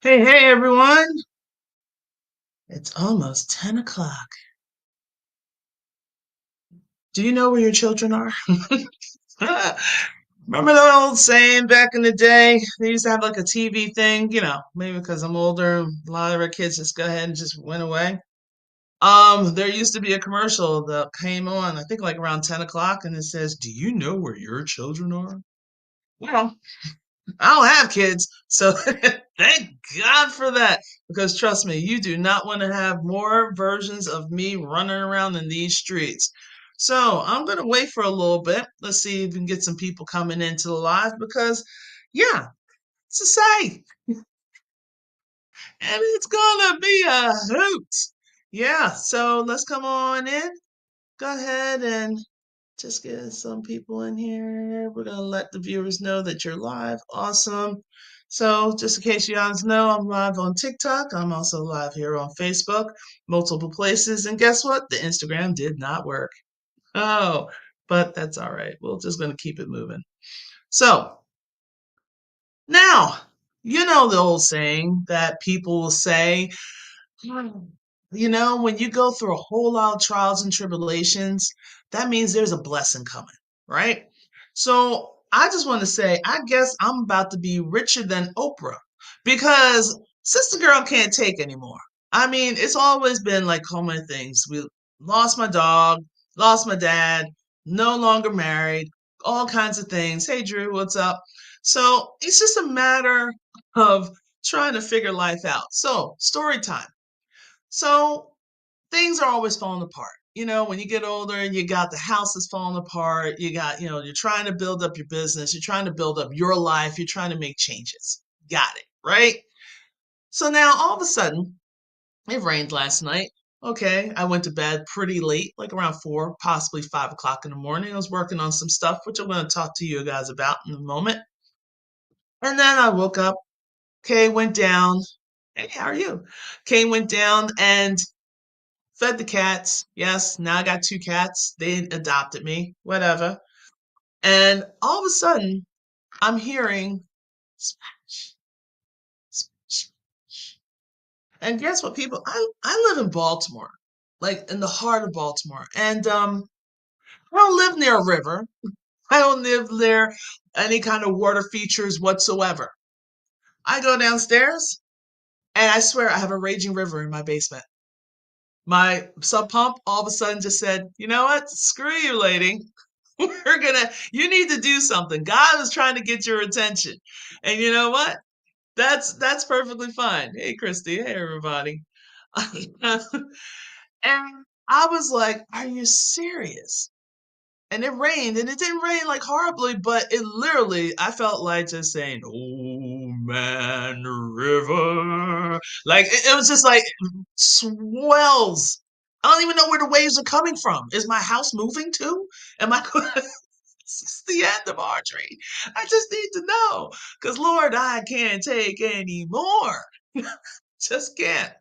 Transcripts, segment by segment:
Hey, hey, everyone. It's almost 10 o'clock. Do you know where your children are? Remember the old saying back in the day? They used to have like a TV thing, maybe because I'm older, a lot of our kids just go ahead and just went away. There used to be a commercial that came on, I think like around 10 o'clock, and it says, "Do you know where your children are?" Well, I don't have kids, so thank God for that. Because trust me, you do not want to have more versions of me running around in these streets. So I'm gonna wait for a little bit. Let's see if we can get some people coming into the live because, yeah, it's a say, and it's gonna be a hoot. Yeah, so let's come on in. Go ahead and just get some people in here. We're going to let the viewers know that you're live. Awesome. So, just in case you guys know, I'm live on TikTok. I'm also live here on Facebook, multiple places. And guess what? The Instagram did not work. Oh, but that's all right. We're just going to keep it moving. So, now, you know the old saying that people will say, when you go through a whole lot of trials and tribulations, that means there's a blessing coming, right? So I just want to say, I guess I'm about to be richer than Oprah because Sister Girl can't take anymore. I mean, it's always been like common things. We lost my dog, lost my dad, no longer married, all kinds of things. Hey, Drew, what's up? So it's just a matter of trying to figure life out. So, story time. So things are always falling apart. When you get older and you got the house is falling apart, you got, you're trying to build up your business, you're trying to build up your life, you're trying to make changes. Got it, right? So now all of a sudden, it rained last night. Okay, I went to bed pretty late, like around 4, possibly 5 o'clock in the morning. I was working on some stuff, which I'm going to talk to you guys about in a moment. And then I woke up, Kay went down. Hey, how are you? Kay went down and fed the cats. Yes, now I got two cats. They adopted me, whatever. And all of a sudden, I'm hearing splash, splash. And guess what, people? I live in Baltimore, like in the heart of Baltimore. And I don't live near a river. I don't live near any kind of water features whatsoever. I go downstairs and I swear I have a raging river in my basement. My sub pump all of a sudden just said, you know what? Screw you, lady. You need to do something. God is trying to get your attention. And you know what? That's perfectly fine. Hey Christy, hey everybody. And I was like, are you serious? And it rained, and it didn't rain like horribly, but it literally, I felt like just saying, "Oh man, river." Like it was just like swells. I don't even know where the waves are coming from. Is my house moving too? Am I going this is the end of Audrey. I just need to know. Because, Lord, I can't take any more. Just can't.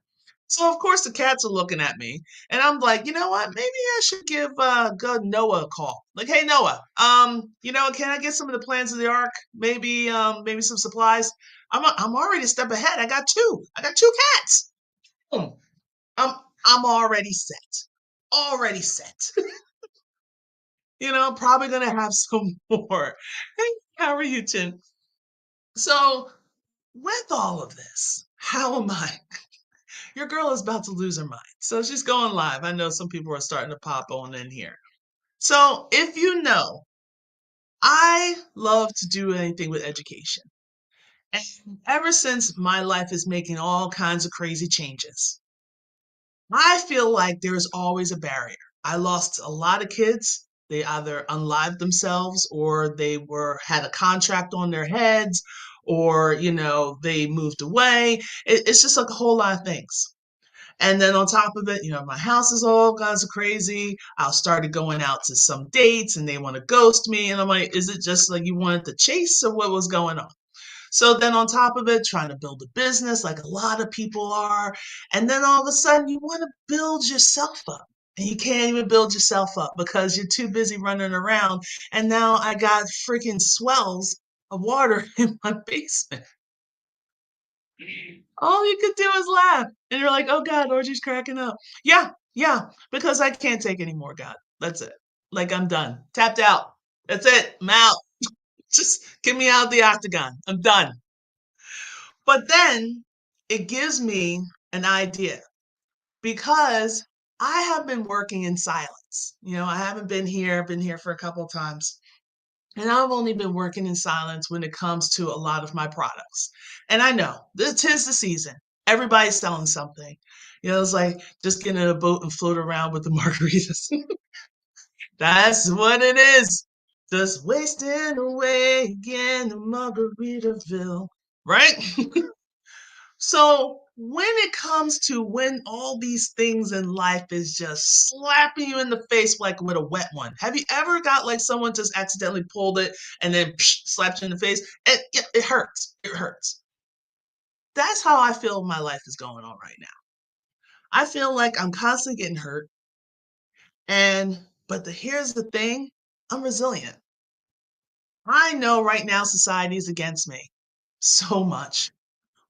So, of course, the cats are looking at me. And I'm like, you know what? Maybe I should give good Noah a call. Like, hey, Noah, can I get some of the plans of the ark? Maybe some supplies. I'm already a step ahead. I got two. I got two cats. Boom. I'm I'm already set. Already set. Probably gonna have some more. Hey, how are you, Chin? So, with all of this, how am I? Your girl is about to lose her mind. So she's going live. I know some people are starting to pop on in here. So, if you know, I love to do anything with education. And ever since my life is making all kinds of crazy changes, I feel like there's always a barrier. I lost a lot of kids. They either unlived themselves or they were had a contract on their heads or, they moved away. It's just like a whole lot of things. And then on top of it, my house is all kinds of crazy. I started going out to some dates and they want to ghost me. And I'm like, is it just like you wanted to chase or what was going on? So then on top of it, trying to build a business like a lot of people are. And then all of a sudden you want to build yourself up. And you can't even build yourself up because you're too busy running around. And now I got freaking swells of water in my basement. All you could do is laugh. And you're like, oh God, Audrey's cracking up. Yeah, yeah, because I can't take any more, God. That's it. Like I'm done. Tapped out. That's it. I'm out. Just get me out of the octagon. I'm done. But then it gives me an idea because I have been working in silence. I haven't been here, I've been here for a couple of times. And I've only been working in silence when it comes to a lot of my products. And I know this is the season. Everybody's selling something. It's like just get in a boat and float around with the margaritas. That's what it is. Just wasting away again in Margaritaville. Right? So when it comes to when all these things in life is just slapping you in the face like with a wet one, have you ever got like someone just accidentally pulled it and then slapped you in the face? It hurts. It hurts. That's how I feel my life is going on right now. I feel like I'm constantly getting hurt. Here's the thing, I'm resilient. I know right now society is against me so much.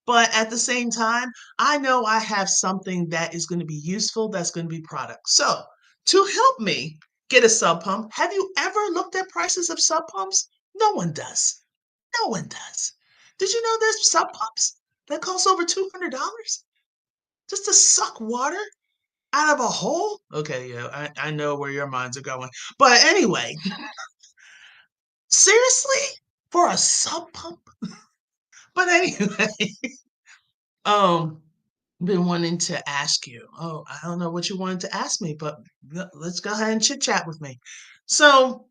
But at the same time, I know I have something that is going to be useful, that's going to be product. So to help me get a sub pump, have you ever looked at prices of sub pumps? No one does. No one does. Did you know there's sub pumps that cost over $200 just to suck water out of a hole? Okay, yeah, I know where your minds are going. But anyway, seriously? For a sub pump? But anyway, um, been wanting to ask you. Oh, I don't know what you wanted to ask me, but let's go ahead and chit chat with me. So,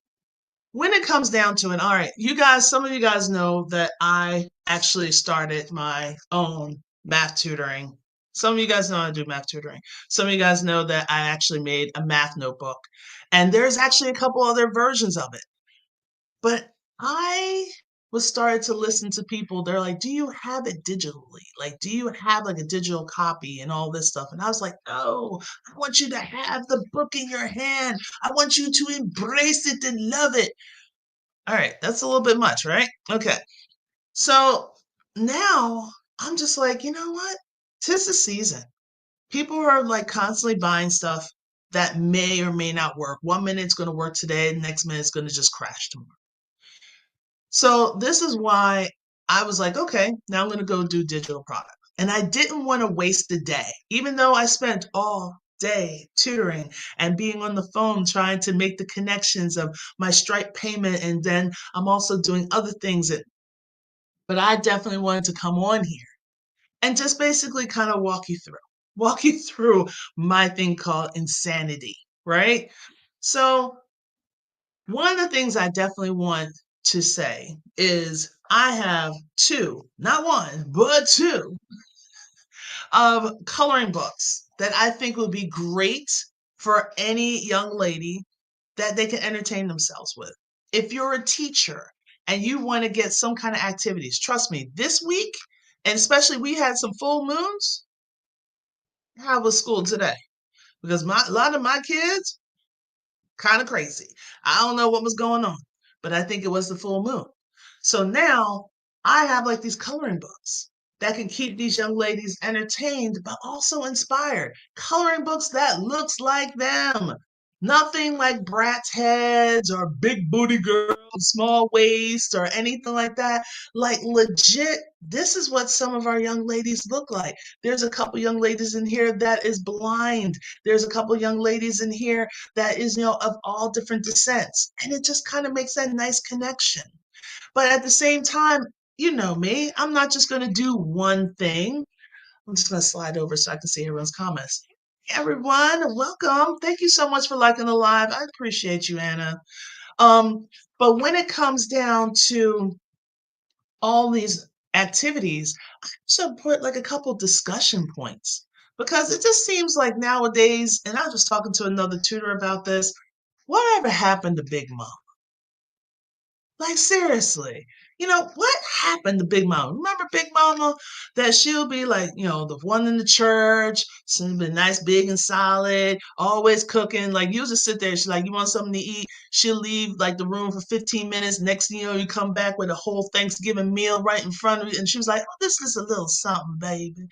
when it comes down to it, all right, some of you guys know that I actually started my own math tutoring. Some of you guys know I do math tutoring. Some of you guys know that I actually made a math notebook, and there's actually a couple other versions of it. But I was started to listen to people. They're like, "Do you have it digitally? Like, do you have like a digital copy and all this stuff?" And I was like, "No, I want you to have the book in your hand. I want you to embrace it and love it." All right, that's a little bit much, right? Okay. So now I'm just like, you know what? 'Tis the season. People are like constantly buying stuff that may or may not work. One minute it's going to work today, the next minute it's going to just crash tomorrow. So this is why I was like, okay, now I'm going to go do digital product. And I didn't want to waste the day, even though I spent all day tutoring and being on the phone trying to make the connections of my Stripe payment. And then I'm also doing other things but I definitely wanted to come on here and just basically kind of walk you through my thing called insanity, right? So one of the things I definitely want to say is I have two, not one, but two of coloring books that I think would be great for any young lady that they can entertain themselves with. If you're a teacher and you want to get some kind of activities, trust me, this week, and especially we had some full moons. How was school today? Because a lot of my kids, kind of crazy. I don't know what was going on, but I think it was the full moon. So now I have like these coloring books that can keep these young ladies entertained, but also inspired. Coloring books that looks like them. Nothing like brat's heads or big booty girls, small waist or anything like that. Like legit, this is what some of our young ladies look like. There's a couple young ladies in here that is blind. There's a couple young ladies in here that is, of all different descents. And it just kind of makes that nice connection. But at the same time, you know me, I'm not just going to do one thing. I'm just going to slide over so I can see everyone's comments. Hey everyone, welcome. Thank you so much for liking the live. I appreciate you, Anna. But when it comes down to all these activities, I also put like a couple discussion points because it just seems like nowadays, and I was just talking to another tutor about this, whatever happened to Big Mom? Like seriously, what happened to Big Mama? Remember Big Mama? That she'll be like, the one in the church, something nice, big and solid, always cooking. Like you just sit there. She's like, you want something to eat? She'll leave like the room for 15 minutes. Next thing you know, you come back with a whole Thanksgiving meal right in front of you. And she was like, oh, this is a little something, baby.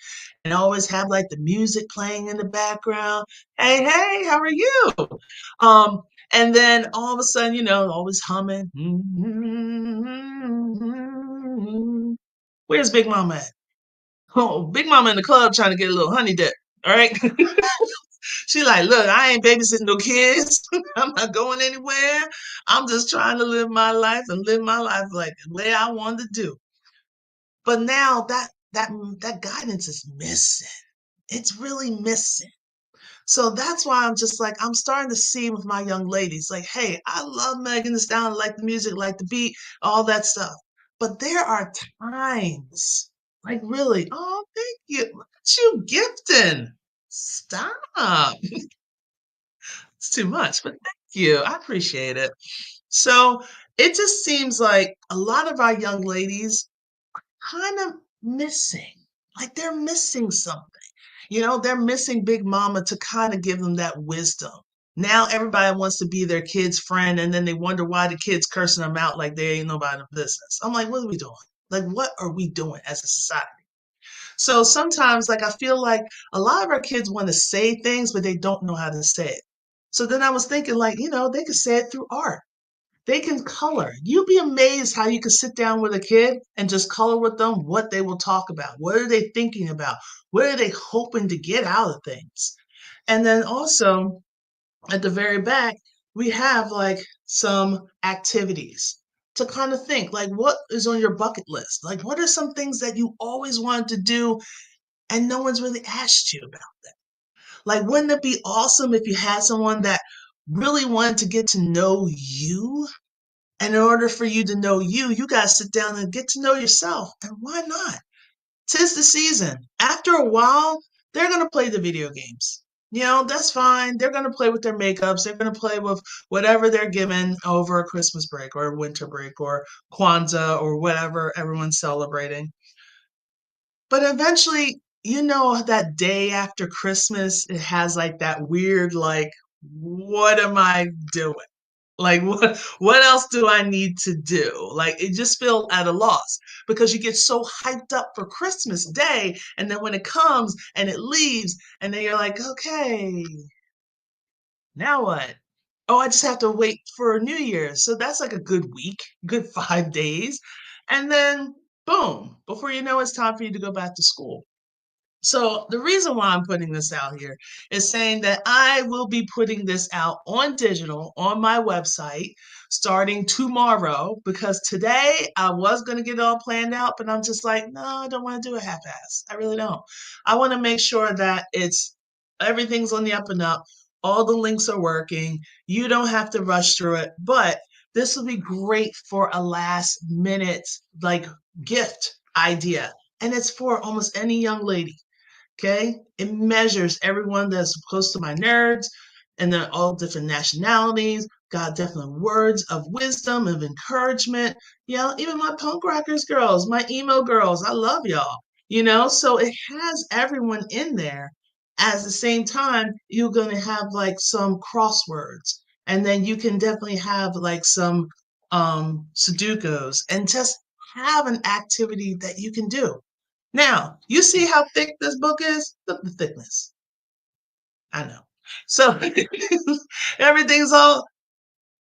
And always have like the music playing in the background. Hey, hey, how are you? Um, and then all of a sudden, always humming. Where's Big Mama at? Oh, Big Mama in the club trying to get a little honey dip. All right. She like, look, I ain't babysitting no kids. I'm not going anywhere. I'm just trying to live my life and live my life like the way I wanted to do. But now that guidance is missing. It's really missing. So that's why I'm just like, I'm starting to see with my young ladies, like, hey, I love Megan Thee Stallion, I like the music, like the beat, all that stuff. But there are times, like really, oh, thank you. Look at you gifting. Stop. It's too much, but thank you. I appreciate it. So it just seems like a lot of our young ladies kind of missing. Like they're missing something. They're missing Big Mama to kind of give them that wisdom. Now everybody wants to be their kid's friend, and then they wonder why the kids cursing them out like they ain't nobody business. I'm like, what are we doing? Like, what are we doing as a society? So sometimes, like, I feel like a lot of our kids want to say things, but they don't know how to say it. So then I was thinking, like, they could say it through art. They can color. You'd be amazed how you can sit down with a kid and just color with them what they will talk about. What are they thinking about? What are they hoping to get out of things? And then also at the very back, we have like some activities to kind of think like what is on your bucket list? Like what are some things that you always wanted to do and no one's really asked you about that? Like wouldn't it be awesome if you had someone that really wanted to get to know you, and in order for you to know you, you got to sit down and get to know yourself. And why not? 'Tis the season. After a while, they're going to play the video games. That's fine. They're going to play with their makeups. They're going to play with whatever they're given over a Christmas break or a winter break or Kwanzaa or whatever everyone's celebrating. But eventually, that day after Christmas, it has like that weird, like, what am I doing? Like what else do I need to do? Like it just feel at a loss because you get so hyped up for Christmas Day and then when it comes and it leaves and then you're like, okay, now what? Oh, I just have to wait for New Year's. So that's like a good week, good 5 days. And then boom, before you know it's time for you to go back to school. So the reason why I'm putting this out here is saying that I will be putting this out on digital on my website starting tomorrow because today I was going to get it all planned out, but I'm just like, no, I don't want to do a half-ass. I really don't. I want to make sure that everything's on the up and up. All the links are working. You don't have to rush through it, but this will be great for a last minute like gift idea. And it's for almost any young lady. Okay. It measures everyone that's close to my nerds and they're all different nationalities, got different words of wisdom, of encouragement. Even my punk rockers girls, my emo girls, I love y'all. So it has everyone in there. At the same time, you're going to have like some crosswords, and then you can definitely have like some Sudokus and just have an activity that you can do. Now, you see how thick this book is? Look at the thickness. I know. So everything's all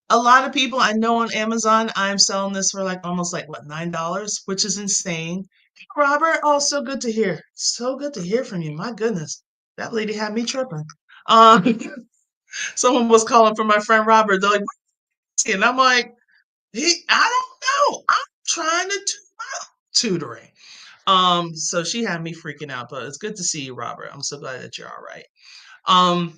a lot of people I know on Amazon, I'm selling this for like almost like what, $9, which is insane. Robert, oh, so good to hear. So good to hear from you. My goodness. That lady had me tripping. Um, someone was calling for my friend Robert. They're like, "What's he?" And I'm like, I don't know. I'm trying to do tutoring. So she had me freaking out, but it's good to see you, Robert. I'm so glad that you're all right. Um,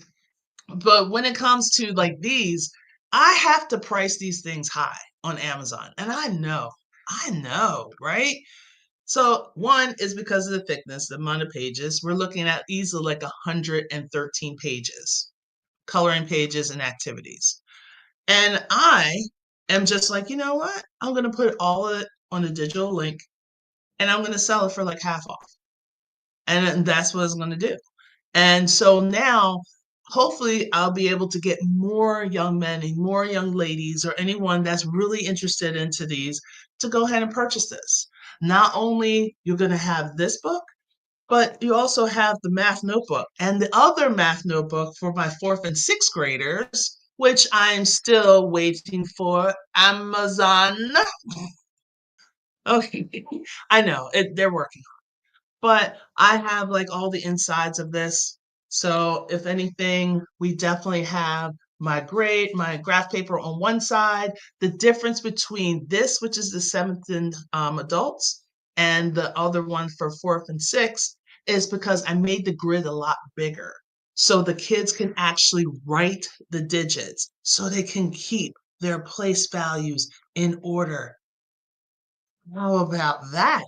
but when it comes to like these, I have to price these things high on Amazon. And I know, right? So one is because of the thickness, the amount of pages. We're looking at easily like 113 pages, coloring pages and activities. And I am just like, you know what? I'm going to put all of it on a digital link and I'm going to sell it for like half off. And that's what it's going to do. And so now, hopefully, I'll be able to get more young men and more young ladies or anyone that's really interested into these to go ahead and purchase this. Not only you're going to have this book, but you also have the math notebook and the other math notebook for my fourth and sixth graders, which I'm still waiting for Amazon. Okay, I know they're working, but I have like all the insides of this. So if anything, we definitely have my graph paper on one side. The difference between this, which is the seventh and adults, and the other one for fourth and sixth is because I made the grid a lot bigger. So the kids can actually write the digits so they can keep their place values in order. How about that?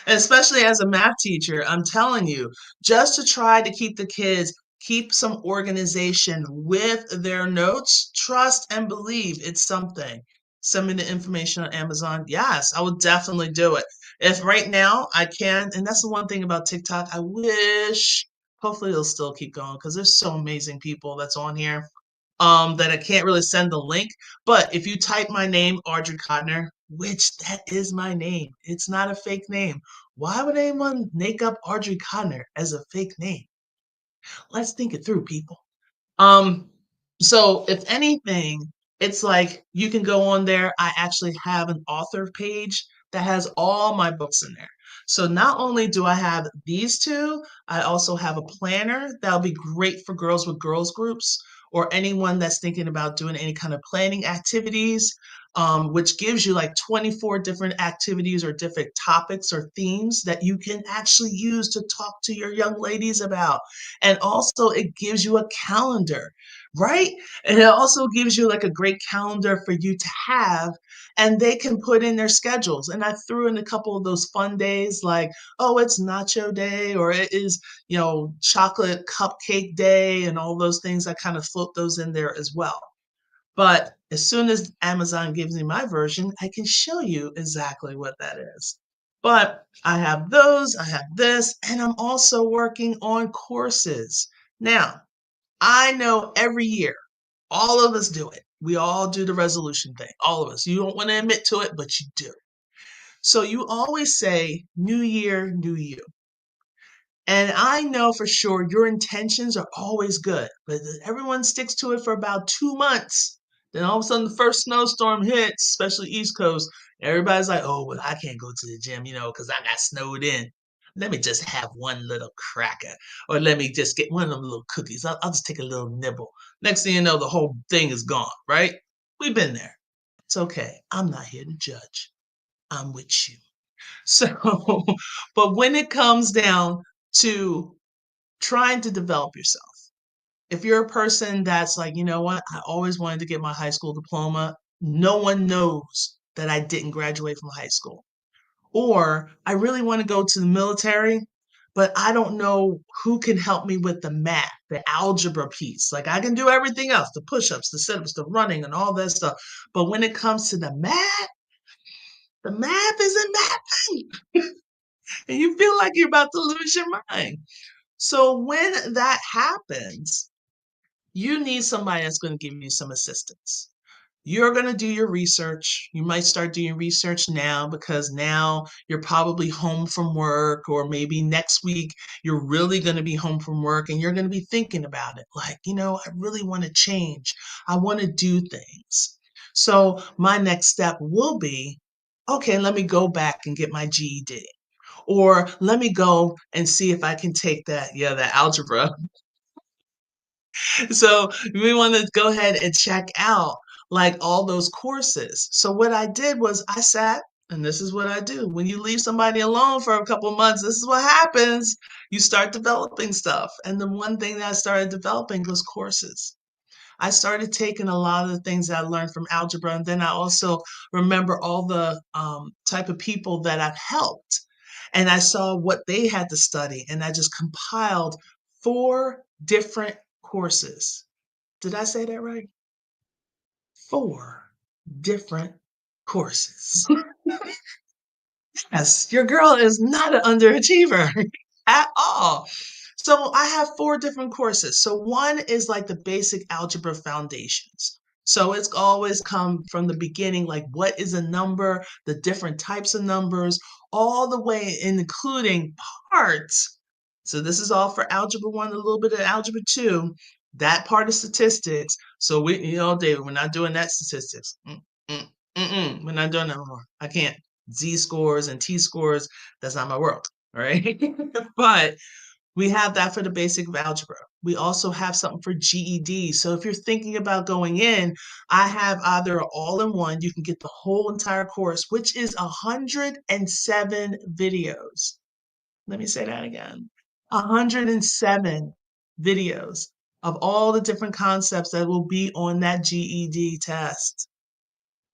Especially as a math teacher, I'm telling you, just to try to keep the kids keep some organization with their notes, trust and believe it's something. Send me the information on Amazon. Yes, I will definitely do it. If right now I can, and that's the one thing about TikTok, I wish hopefully it'll still keep going because there's so amazing people that's on here that I can't really send the link. But if you type my name, Audrey Codner, which that is my name, it's not a fake name. Why would anyone make up Audrey Codner as a fake name? Let's think it through, people. Um, so if anything, it's like you can go on there. I actually have an author page that has all my books in there. So not only do I have these two, I also have a planner that'll be great for girls with girls groups or anyone that's thinking about doing any kind of planning activities, which gives you like 24 different activities or different topics or themes that you can actually use to talk to your young ladies about. And also, it gives you a calendar, right? And it also gives you like a great calendar for you to have, and they can put in their schedules. And I threw in a couple of those fun days like, oh, it's nacho day, or it is, chocolate cupcake day, and all those things. I kind of float those in there as well. But as soon as Amazon gives me my version, I can show you exactly what that is. But I have those, I have this, and I'm also working on courses. Now, I know every year, all of us do it. We all do the resolution thing, all of us. You don't want to admit to it, but you do. So you always say, New Year, New You. And I know for sure your intentions are always good, but everyone sticks to it for about 2 months. Then all of a sudden, the first snowstorm hits, especially East Coast. Everybody's like, oh, well, I can't go to the gym, because I got snowed in. Let me just have one little cracker, or let me just get one of them little cookies. I'll just take a little nibble. Next thing you know, the whole thing is gone, right? We've been there. It's okay. I'm not here to judge. I'm with you. So, but when it comes down to trying to develop yourself, if you're a person that's like, you know what, I always wanted to get my high school diploma, no one knows that I didn't graduate from high school. Or I really want to go to the military, but I don't know who can help me with the math, the algebra piece. Like I can do everything else, the push-ups, the sit-ups, the running and all that stuff. But when it comes to the math isn't math. And you feel like you're about to lose your mind. So when that happens, you need somebody that's going to give you some assistance. You're going to do your research. You might start doing research now because now you're probably home from work, or maybe next week you're really going to be home from work and you're going to be thinking about it. Like, I really want to change. I want to do things. So my next step will be, okay, let me go back and get my GED. Or let me go and see if I can take that algebra. So we want to go ahead and check out like all those courses. So what I did was I sat, and this is what I do. When you leave somebody alone for a couple of months, this is what happens. You start developing stuff. And the one thing that I started developing was courses. I started taking a lot of the things that I learned from algebra, and then I also remember all the type of people that I've helped, and I saw what they had to study, and I just compiled 4 different courses. Did I say that right? 4. different courses. Yes, your girl is not an underachiever at all. So I have four different courses. So one is like the basic algebra foundations. So it's always come from the beginning, like what is a number, the different types of numbers, all the way including parts. So this is all for algebra one, a little bit of algebra two, that part of statistics. So David, we're not doing that statistics. We're not doing that anymore. I can't. Z scores and T scores, that's not my world, all right? But we have that for the basic of algebra. We also have something for GED. So if you're thinking about going in, I have either an all-in-one, you can get the whole entire course, which is 107 videos. Let me say that again. 107 videos of all the different concepts that will be on that GED test.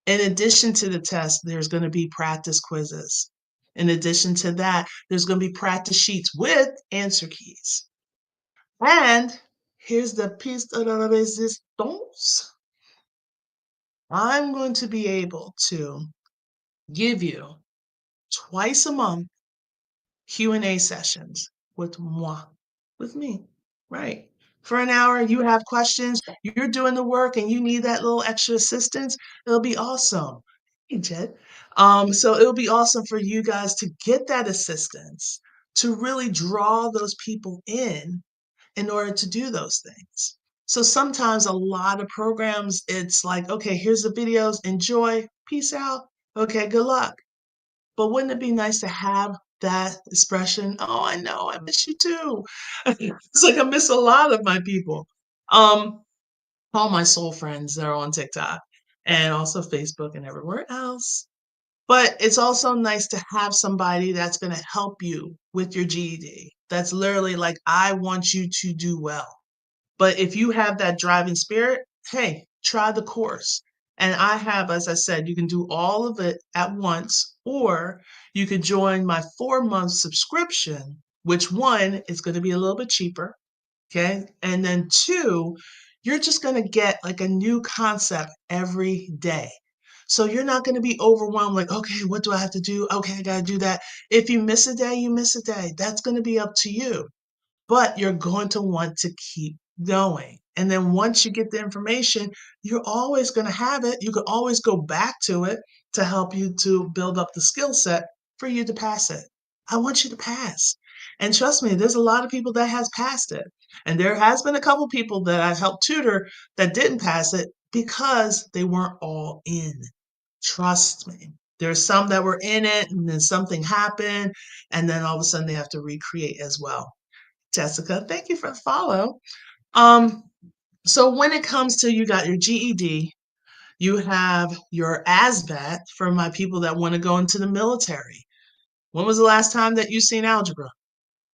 In addition to the test, there's going to be practice quizzes. In addition to that, there's going to be practice sheets with answer keys. And here's the piece de la resistance. I'm going to be able to give you twice a month Q&A sessions with moi, with me, right? For an hour, you have questions, you're doing the work, and you need that little extra assistance. It'll be awesome. Hey, Jed. So it'll be awesome for you guys to get that assistance, to really draw those people in order to do those things. So sometimes a lot of programs, it's like, okay, here's the videos, enjoy, peace out. Okay, good luck. But wouldn't it be nice to have that expression? Oh, I know, I miss you too. It's like I miss a lot of my people. Um, all my soul friends that are on TikTok and also Facebook and everywhere else. But it's also nice to have somebody that's going to help you with your GED. That's literally like, I want you to do well. But if you have that driving spirit, hey, try the course. And I have, as I said, you can do all of it at once, or you could join my 4 month subscription, which one is going to be a little bit cheaper. Okay. And then two, you're just going to get like a new concept every day. So you're not going to be overwhelmed, like, okay, what do I have to do? Okay, I got to do that. If you miss a day, you miss a day. That's going to be up to you, but you're going to want to keep going. And then once you get the information, you're always going to have it. You can always go back to it to help you to build up the skill set for you to pass it. I want you to pass. And trust me, there's a lot of people that has passed it. And there has been a couple people that I've helped tutor that didn't pass it because they weren't all in. Trust me. There's some that were in it and then something happened and then all of a sudden they have to recreate as well. Jessica, thank you for the follow. Um, so when it comes to you got your GED, you have your ASVAT for my people that want to go into the military. When was the last time that you seen algebra?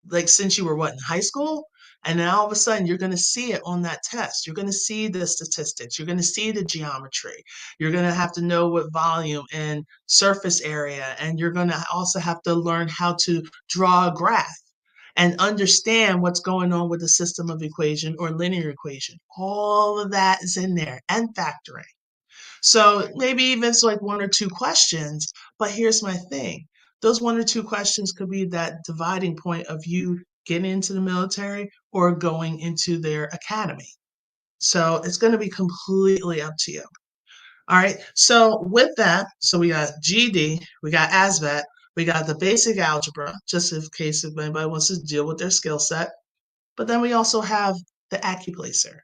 Like since you were what, in high school? And then all of a sudden you're going to see it on that test. You're going to see the statistics. You're going to see the geometry. You're going to have to know what volume and surface area. And you're going to also have to learn how to draw a graph and understand what's going on with the system of equation or linear equation. All of that is in there and factoring. So maybe even it's like one or two questions, but here's my thing. Those one or two questions could be that dividing point of you getting into the military or going into their academy. So it's going to be completely up to you. All right. So with that, so we got GED, we got ASVAT, we got the basic algebra, just in case if anybody wants to deal with their skill set. But then we also have the AccuPlacer.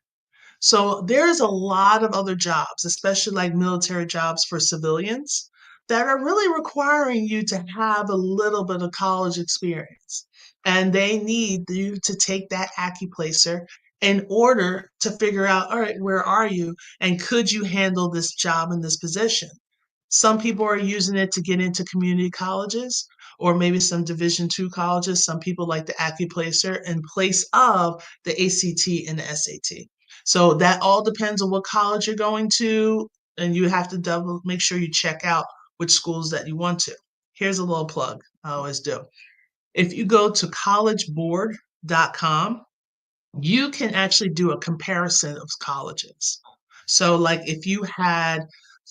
So there's a lot of other jobs, especially like military jobs for civilians, that are really requiring you to have a little bit of college experience. And they need you to take that AccuPlacer in order to figure out, all right, where are you? And could you handle this job in this position? Some people are using it to get into community colleges or maybe some Division II colleges. Some people like the AccuPlacer in place of the ACT and the SAT. So that all depends on what college you're going to, and you have to make sure you check out which schools that you want to. Here's a little plug I always do. If you go to collegeboard.com, you can actually do a comparison of colleges. So like if you had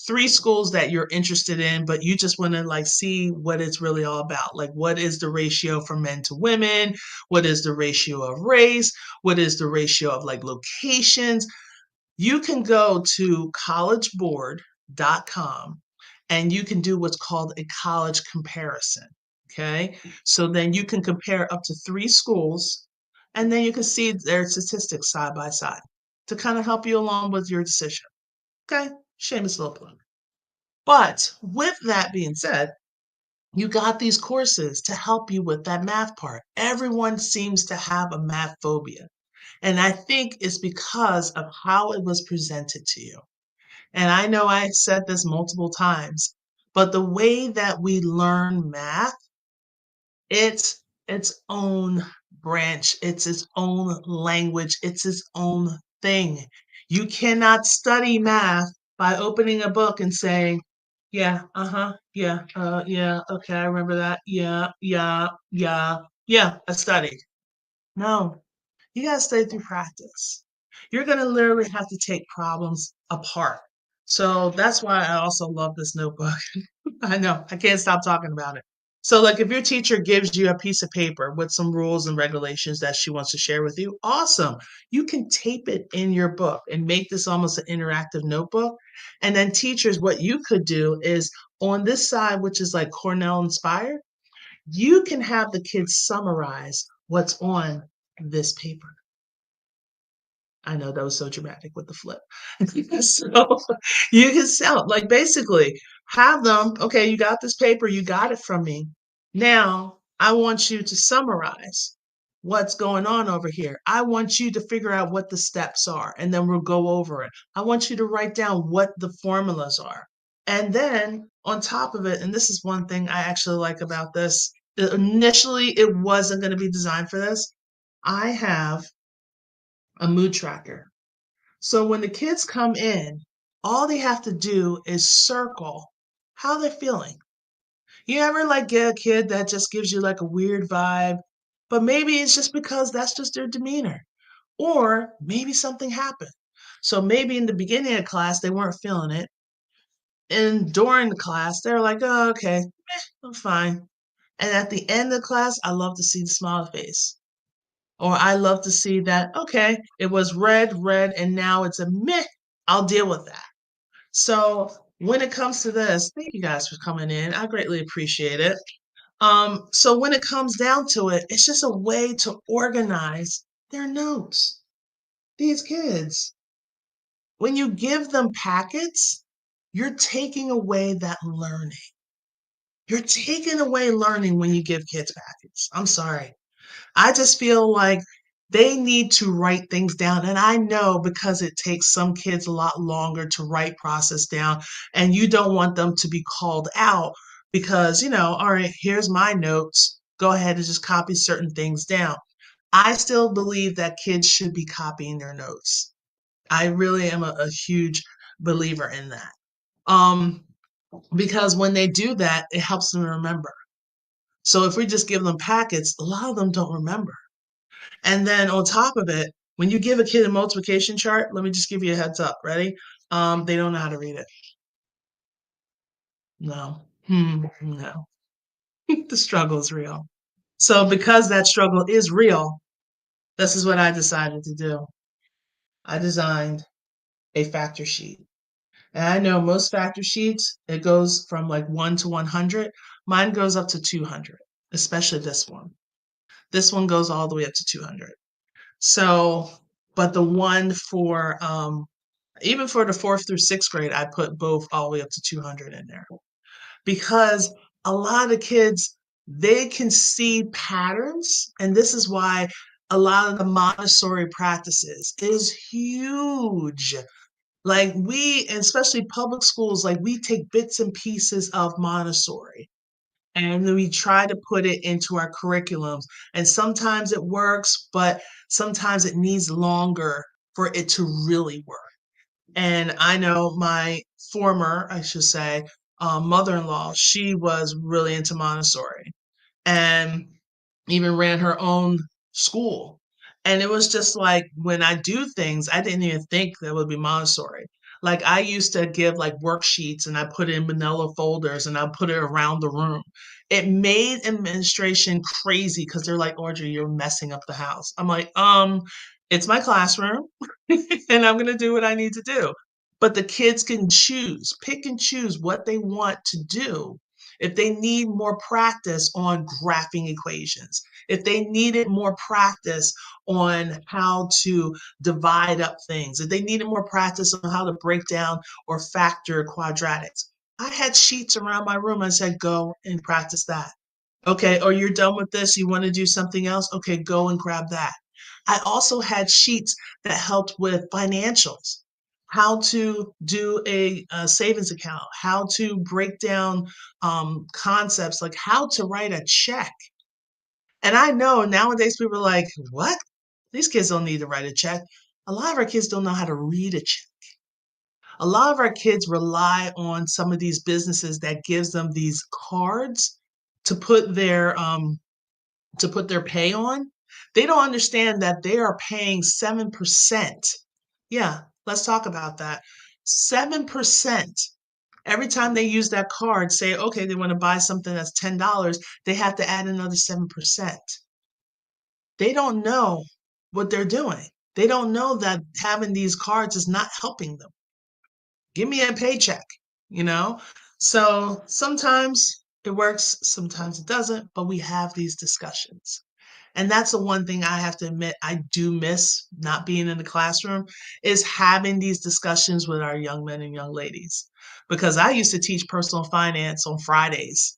three schools that you're interested in, but you just want to like see what it's really all about. Like, what is the ratio for men to women? What is the ratio of race? What is the ratio of like locations? You can go to collegeboard.com and you can do what's called a college comparison. Okay. So then you can compare up to three schools and then you can see their statistics side by side to kind of help you along with your decision. Okay. Shameless little plug. But with that being said, you got these courses to help you with that math part. Everyone seems to have a math phobia. And I think it's because of how it was presented to you. And I know I said this multiple times, but the way that we learn math, it's its own branch, it's its own language, it's its own thing. You cannot study math by opening a book and saying, yeah, yeah, okay, I remember that. Yeah, I studied. No, you got to stay through practice. You're going to literally have to take problems apart. So that's why I also love this notebook. I know, I can't stop talking about it. So, like, if your teacher gives you a piece of paper with some rules and regulations that she wants to share with you, awesome. You can tape it in your book and make this almost an interactive notebook. And then, teachers, what you could do is on this side, which is like Cornell inspired, you can have the kids summarize what's on this paper. I know that was so dramatic with the flip. So you can sell, like basically have them, okay, you got this paper, you got it from me. Now I want you to summarize what's going on over here. I want you to figure out what the steps are, and then we'll go over it. I want you to write down what the formulas are. And then on top of it, and this is one thing I actually like about this, initially it wasn't going to be designed for this. I have a mood tracker. So when the kids come in, all they have to do is circle how they're feeling. You ever like get a kid that just gives you like a weird vibe, but maybe it's just because that's just their demeanor, or maybe something happened. So maybe in the beginning of class, they weren't feeling it. And during the class, they're like, oh, okay, I'm fine. And at the end of the class, I love to see the smile face. Or I love to see that, okay, it was red, and now it's a meh. I'll deal with that. So when it comes to this, thank you guys for coming in. I greatly appreciate it. So when it comes down to it, it's just a way to organize their notes. These kids, when you give them packets, you're taking away that learning. You're taking away learning when you give kids packets. I'm sorry. I just feel like they need to write things down. And I know because it takes some kids a lot longer to write process down, and you don't want them to be called out because, all right, here's my notes. Go ahead and just copy certain things down. I still believe that kids should be copying their notes. I really am a huge believer in that. Um, because when they do that, it helps them remember. So if we just give them packets, a lot of them don't remember. And then on top of it, when you give a kid a multiplication chart, let me just give you a heads up. Ready? They don't know how to read it. No. No. The struggle is real. So because that struggle is real, this is what I decided to do. I designed a factor sheet. And I know most factor sheets, it goes from like 1 to 100. Mine goes up to 200, especially this one. This one goes all the way up to 200. So, but the one for even for the fourth through sixth grade, I put both all the way up to 200 in there because a lot of kids, they can see patterns. And this is why a lot of the Montessori practices is huge. Like we, especially public schools, like we take bits and pieces of Montessori and then we try to put it into our curriculums. And sometimes it works, but sometimes it needs longer for it to really work. And I know my former, I should say, mother-in-law, she was really into Montessori and even ran her own school. And it was just like when I do things, I didn't even think that would be Montessori. Like I used to give like worksheets and I put it in manila folders and I put it around the room. It made administration crazy because they're like, Audrey, you're messing up the house. I'm like, it's my classroom and I'm gonna do what I need to do. But the kids can choose, pick and choose what they want to do. If they need more practice on graphing equations, if they needed more practice on how to divide up things, if they needed more practice on how to break down or factor quadratics, I had sheets around my room. I said, go and practice that. Okay, or you're done with this, you want to do something else? Okay, go and grab that. I also had sheets that helped with financials, how to do a savings account, how to break down concepts like how to write a check. And I know nowadays people are like, what? These kids don't need to write a check. A lot of our kids don't know how to read a check. A lot of our kids rely on some of these businesses that gives them these cards to put their pay on. They don't understand that they are paying 7%. Yeah, let's talk about that. 7%. Every time they use that card, say, okay, they want to buy something that's $10, they have to add another 7%. They don't know what they're doing. They don't know that having these cards is not helping them. Give me a paycheck, you know? So sometimes it works, sometimes it doesn't, but we have these discussions. And that's the one thing I have to admit I do miss not being in the classroom is having these discussions with our young men and young ladies. Because I used to teach personal finance on Fridays.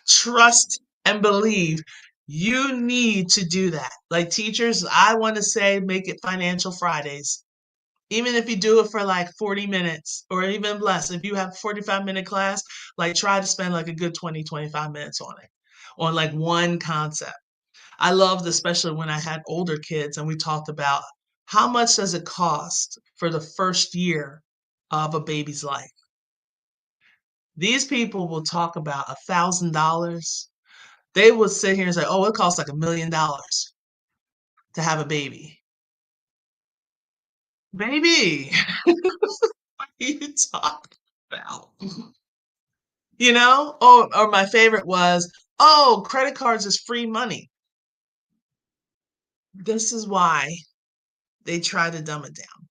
Trust and believe you need to do that. Like teachers, I want to say make it financial Fridays. Even if you do it for like 40 minutes or even less, if you have a 45-minute class, like try to spend like a good 20, 25 minutes on it, on like one concept. I loved, especially when I had older kids and we talked about how much does it cost for the first year of a baby's life. These people will talk about $1,000. They will sit here and say, oh, it costs like $1 million to have a baby. Baby, what are you talking about? You know? Or my favorite was, oh, credit cards is free money. This is why they try to dumb it down.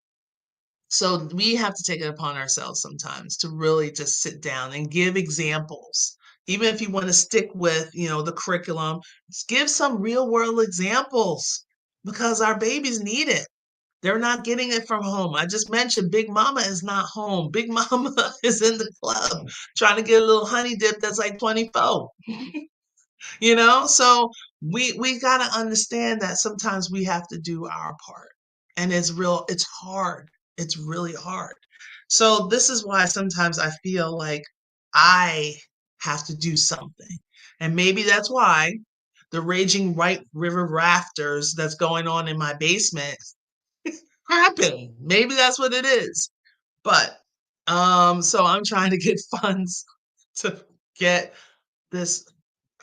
So we have to take it upon ourselves sometimes to really just sit down and give examples. Even if you want to stick with, the curriculum, just give some real world examples because our babies need it. They're not getting it from home. I just mentioned Big Mama is not home. Big Mama is in the club trying to get a little honey dip that's like 24. So we got to understand that sometimes we have to do our part, and it's hard, it's really hard. So this is why sometimes I feel like I have to do something, and maybe that's why the raging White River rafters that's going on in my basement happen. Maybe that's what it is. But so I'm trying to get funds to get this.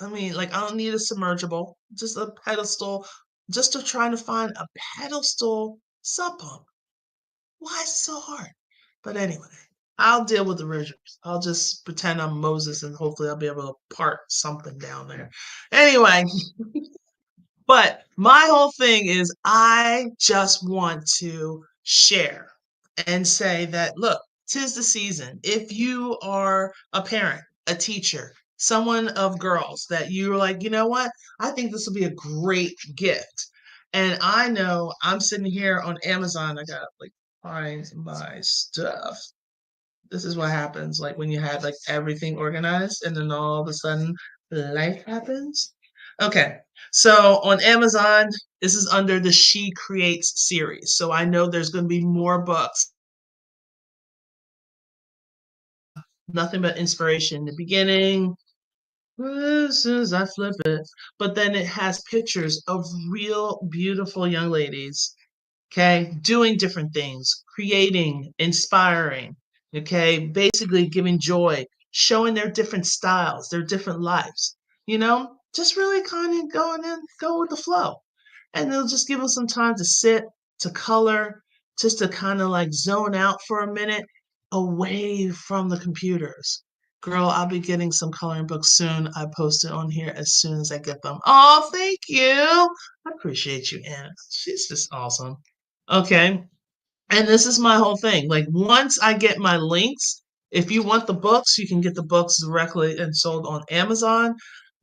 I mean, like, I don't need a submergible, just a pedestal, just to try to find a pedestal sub pump. Why is it so hard? But anyway, I'll deal with the visuals. I'll just pretend I'm Moses and hopefully I'll be able to part something down there. Anyway, but my whole thing is I just want to share and say that, look, 'tis the season. If you are a parent, a teacher, someone of girls that you're like, you know what? I think this will be a great gift. And I know I'm sitting here on Amazon. I got like find my stuff. This is what happens like when you have like everything organized and then all of a sudden life happens. Okay. So on Amazon, this is under the She Creates series. So I know there's going to be more books. Nothing but inspiration in the beginning. As soon as I flip it, but then it has pictures of real beautiful young ladies, okay, doing different things, creating, inspiring, okay, basically giving joy, showing their different styles, their different lives, just really kind of go with the flow. And they'll just give us some time to sit, to color, just to kind of like zone out for a minute away from the computers. Girl, I'll be getting some coloring books soon. I post it on here as soon as I get them. Oh, thank you. I appreciate you, Anna. She's just awesome. Okay. And this is my whole thing. Like once I get my links, if you want the books, you can get the books directly and sold on Amazon.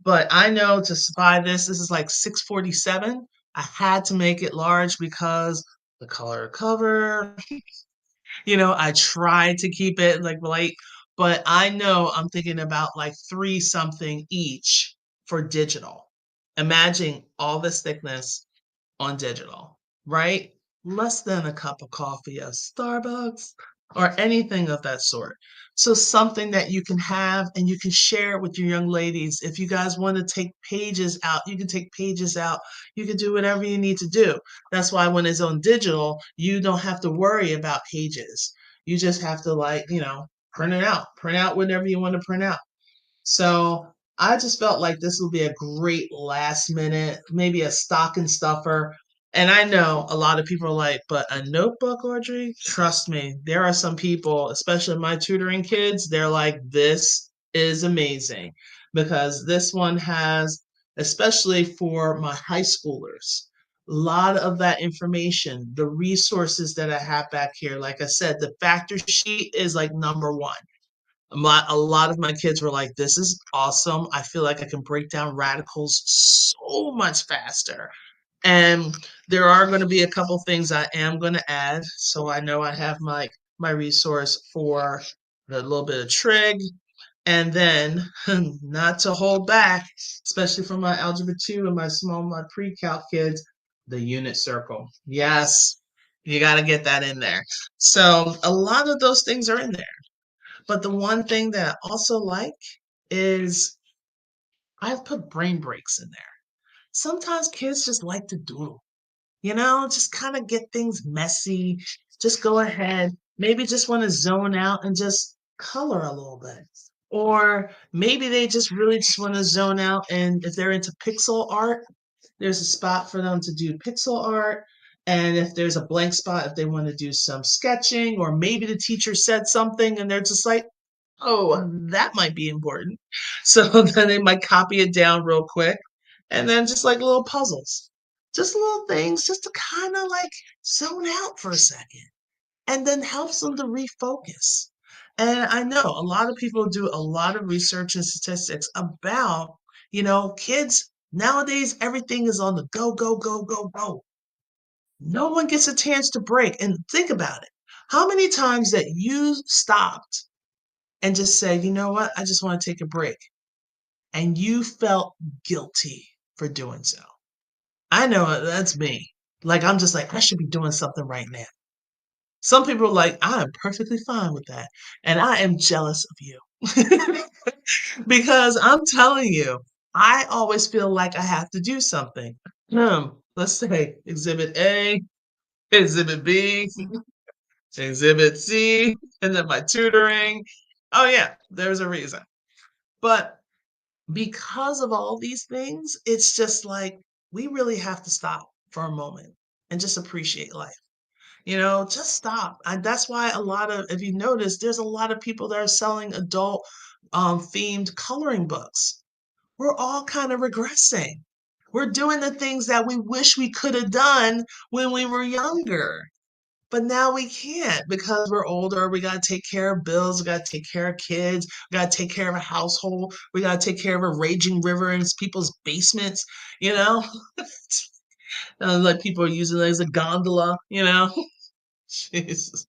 But I know to buy this is like 647. I had to make it large because the color cover, I tried to keep it like light, but I know I'm thinking about like three something each for digital. Imagine all this thickness on digital, right? Less than a cup of coffee at Starbucks or anything of that sort. So something that you can have and you can share with your young ladies. If you guys want to take pages out, you can take pages out. You can do whatever you need to do. That's why when it's on digital, you don't have to worry about pages. You just have to print it out. Print out whatever you want to print out. So I just felt like this would be a great last minute, maybe a stocking stuffer. And I know a lot of people are like, but a notebook, Audrey? Trust me, there are some people, especially my tutoring kids, they're like, this is amazing because this one has, especially for my high schoolers, a lot of that information, the resources that I have back here. Like I said, the factor sheet is like number one. A lot of my kids were like, this is awesome. I feel like I can break down radicals so much faster. And there are going to be a couple things I am going to add. So I know I have my resource for the little bit of trig. And then not to hold back, especially for my algebra 2 and my pre-calc kids, the unit circle. Yes, you got to get that in there. So a lot of those things are in there. But the one thing that I also like is I've put brain breaks in there. Sometimes kids just like to doodle, just kind of get things messy. Just go ahead. Maybe just want to zone out and just color a little bit. Or maybe they just really just want to zone out. And if they're into pixel art, there's a spot for them to do pixel art. And if there's a blank spot, if they want to do some sketching, or maybe the teacher said something and they're just like, oh, that might be important. So then they might copy it down real quick. And then just like little puzzles, just little things just to kind of like zone out for a second and then helps them to refocus. And I know a lot of people do a lot of research and statistics about, kids nowadays, everything is on the go, go, go, go, go. No one gets a chance to break. And think about it. How many times that you stopped and just say, you know what, I just want to take a break. And you felt guilty for doing so. I know that's me. Like, I'm just like, I should be doing something right now. Some people are like, I am perfectly fine with that. And I am jealous of you. Because I'm telling you, I always feel like I have to do something. Let's say exhibit A, exhibit B, exhibit C, and then my tutoring. Oh, yeah, there's a reason. But because of all these things, it's just like we really have to stop for a moment and just appreciate life. Just stop. And that's why if you notice, there's a lot of people that are selling adult themed coloring books. We're all kind of regressing. We're doing the things that we wish we could have done when we were younger. But now we can't because we're older. We got to take care of bills. We got to take care of kids. We got to take care of a household. We got to take care of a raging river in people's basements, you know? Like people are using it as a gondola. Jesus.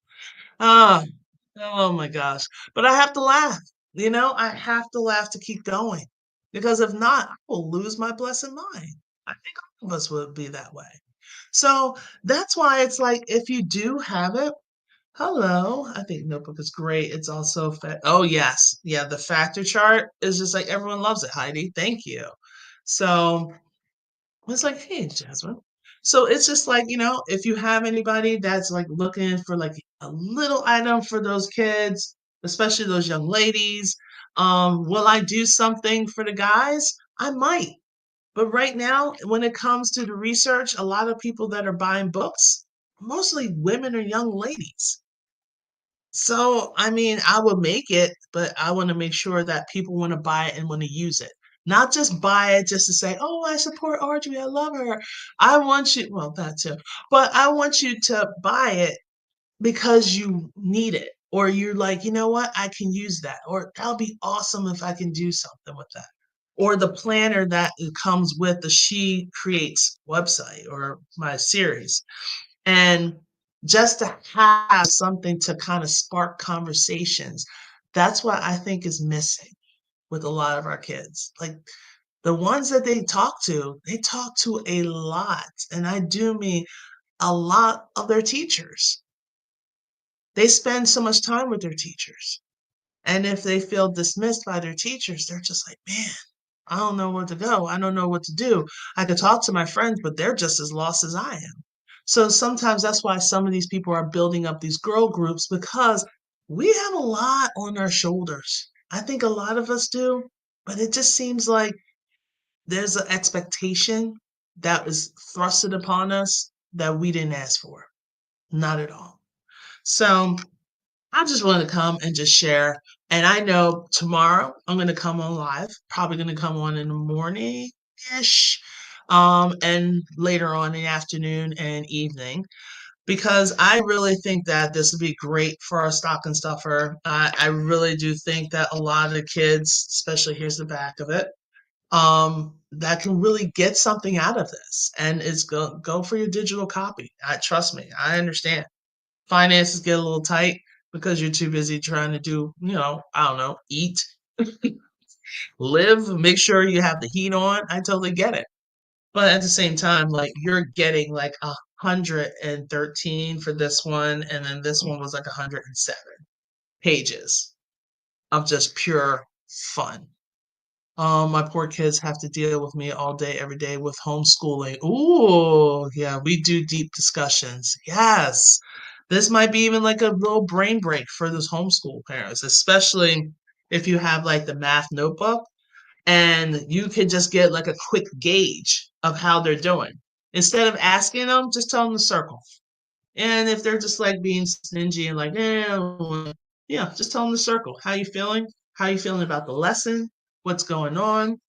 Ah, oh my gosh. But I have to laugh. I have to laugh to keep going because if not, I will lose my blessed mind. I think all of us would be that way. So that's why it's like if you do have it, hello. I think Notebook is great. It's also oh yes, yeah. The factor chart is just like everyone loves it. Heidi, thank you. So it's like, hey, Jasmine. So it's just like if you have anybody that's like looking for like a little item for those kids, especially those young ladies, will I do something for the guys? I might. But right now, when it comes to the research, a lot of people that are buying books, mostly women or young ladies. So, I mean, I would make it, but I wanna make sure that people wanna buy it and wanna use it. Not just buy it just to say, "Oh, I support Audrey, I love her." I want you well, that too, but I want you to buy it because you need it, or you're like, "You know what? I can use that," or "That'll be awesome if I can do something with that." Or the planner that it comes with the She Creates website or my series. And just to have something to kinda spark conversations, that's what I think is missing with a lot of our kids. Like, the ones that they talk to a lot, and I do mean a lot of their teachers. They spend so much time with their teachers, and if they feel dismissed by their teachers, they're just like, "Man, I don't know where to go. I don't know what to do. I could talk to my friends, but they're just as lost as I am." So sometimes that's why some of these people are building up these girl groups because we have a lot on our shoulders. I think a lot of us do, but it just seems like there's an expectation that is thrusted upon us that we didn't ask for. Not at all. So I just wanted to come and just share. And I know tomorrow I'm going to come on live, probably going to come on in the morning ish, and later on in the afternoon and evening, because I really think that this would be great for our stocking stuffer. I really do think that a lot of the kids, especially here's the back of it, that can really get something out of this. And it's go for your digital copy. Trust me, I understand finances get a little tight because you're too busy trying to do, I don't know, eat, live, make sure you have the heat on. I totally get it. But at the same time, like you're getting like 113 for this one, and then this one was like 107 pages of just pure fun. My poor kids have to deal with me all day, every day with homeschooling. Ooh, yeah, we do deep discussions. Yes. This might be even like a little brain break for those homeschool parents, especially if you have like the math notebook and you can just get like a quick gauge of how they're doing. Instead of asking them, just tell them to circle. And if they're just like being stingy and like, yeah, just tell them to circle. How you feeling? How you feeling about the lesson? What's going on?